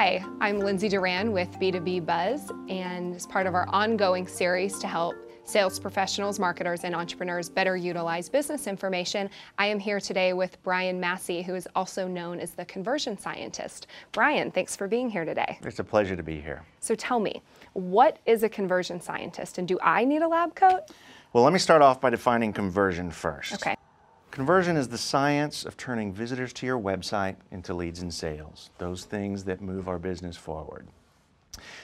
Hi, I'm Lindsay Duran with B2B Buzz, and as part of our ongoing series to help sales professionals, marketers, and entrepreneurs better utilize business information, I am here today with Brian Massey, who is also known as the conversion scientist. Brian, thanks for being here today. It's a pleasure to be here. So tell me, what is a conversion scientist, and do I need a lab coat? Well, let me start off by defining conversion first. Okay. Conversion is the science of turning visitors to your website into leads and sales, those things that move our business forward.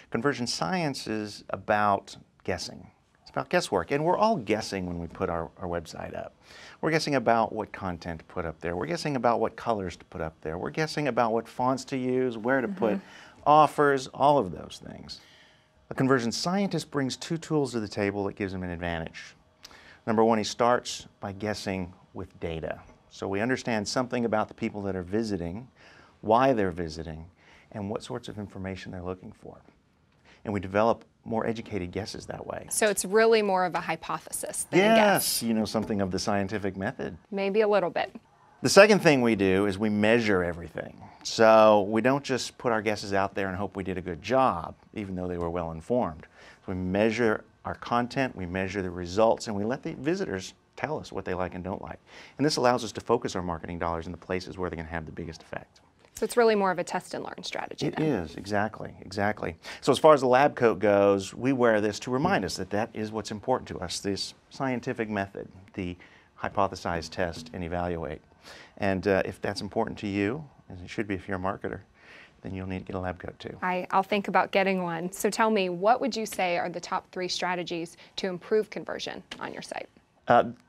Conversion science is about guessing. It's about guesswork, and we're all guessing when we put our website up. We're guessing about what content to put up there. We're guessing about what colors to put up there. We're guessing about what fonts to use, where to put offers, all of those things. A conversion scientist brings two tools to the table that gives him an advantage. Number one, he starts by guessing with data. So we understand something about the people that are visiting, why they're visiting, and what sorts of information they're looking for. And we develop more educated guesses that way. So it's really more of a hypothesis than a guess. Yes, you know something of the scientific method. Maybe a little bit. The second thing we do is we measure everything. So we don't just put our guesses out there and hope we did a good job, even though they were well informed. So we measure our content, we measure the results, and we let the visitors tell us what they like and don't like. And this allows us to focus our marketing dollars in the places where they can have the biggest effect. So it's really more of a test and learn strategy then. It is, exactly. So as far as the lab coat goes, we wear this to remind us that that is what's important to us, this scientific method, the hypothesize, test, and evaluate. And if that's important to you, as it should be if you're a marketer, then you'll need to get a lab coat too. I'll think about getting one. So tell me, what would you say are the top 3 strategies to improve conversion on your site?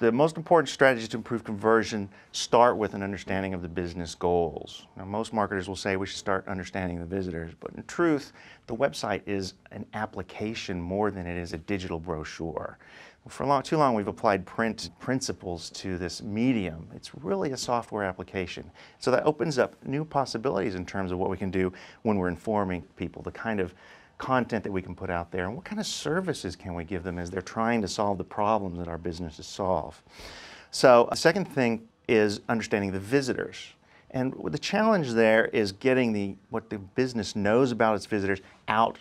The most important strategies to improve conversion start with an understanding of the business goals. Now, most marketers will say we should start understanding the visitors, but in truth, the website is an application more than it is a digital brochure. For too long, we've applied print principles to this medium. It's really a software application. So that opens up new possibilities in terms of what we can do when we're informing people, the kind of content that we can put out there, and what kind of services can we give them as they're trying to solve the problems that our businesses solve. So the second thing is understanding the visitors. And the challenge there is getting what the business knows about its visitors out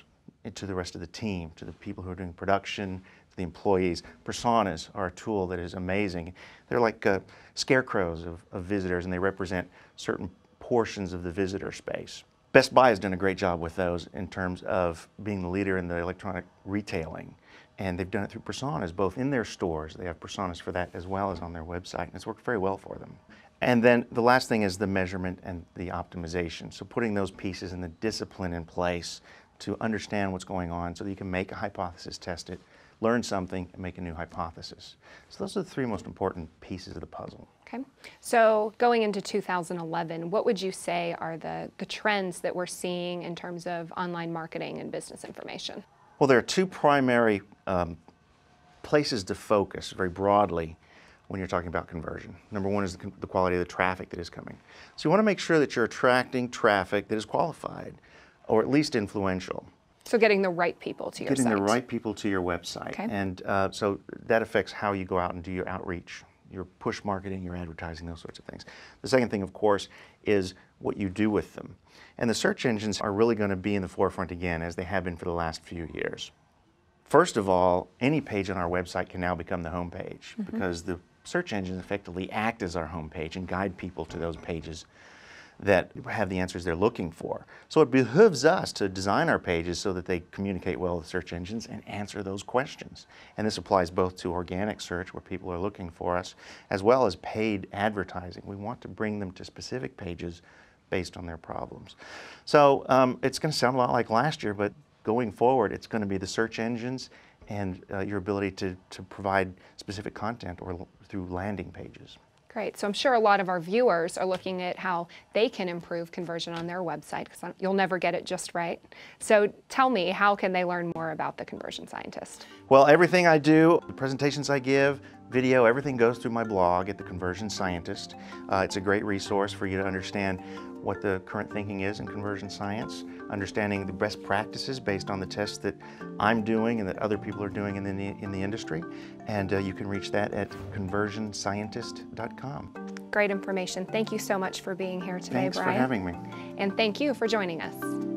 to the rest of the team, to the people who are doing production, to the employees. Personas are a tool that is amazing. They're like scarecrows of visitors, and they represent certain portions of the visitor space. Best Buy has done a great job with those in terms of being the leader in the electronic retailing. And they've done it through personas, both in their stores. They have personas for that as well as on their website, and it's worked very well for them. And then the last thing is the measurement and the optimization. So putting those pieces and the discipline in place to understand what's going on so that you can make a hypothesis, test it, learn something, and make a new hypothesis. So those are the 3 most important pieces of the puzzle. Okay. So going into 2011, what would you say are the trends that we're seeing in terms of online marketing and business information? Well, there are 2 primary places to focus very broadly when you're talking about conversion. Number one is the quality of the traffic that is coming. So you want to make sure that you're attracting traffic that is qualified or at least influential. So getting the right people to your site. Getting the right people to your website. Okay. And so that affects how you go out and do your outreach, your push marketing, your advertising, those sorts of things. The second thing, of course, is what you do with them. And the search engines are really going to be in the forefront again, as they have been for the last few years. First of all, any page on our website can now become the home page because the search engines effectively act as our home page and guide people to those pages that have the answers they're looking for. So it behooves us to design our pages so that they communicate well with search engines and answer those questions. And this applies both to organic search, where people are looking for us, as well as paid advertising. We want to bring them to specific pages based on their problems. So it's going to sound a lot like last year, but going forward, it's going to be the search engines and your ability to provide specific content or through landing pages. Great. So I'm sure a lot of our viewers are looking at how they can improve conversion on their website, because you'll never get it just right. So tell me, how can they learn more about the conversion scientist? Well, everything I do, the presentations I give, video, everything goes through my blog at The Conversion Scientist. It's a great resource for you to understand what the current thinking is in conversion science, understanding the best practices based on the tests that I'm doing and that other people are doing in the industry. And you can reach that at conversionscientist.com. Great information. Thank you so much for being here today, Thanks Brian. for having me. And thank you for joining us.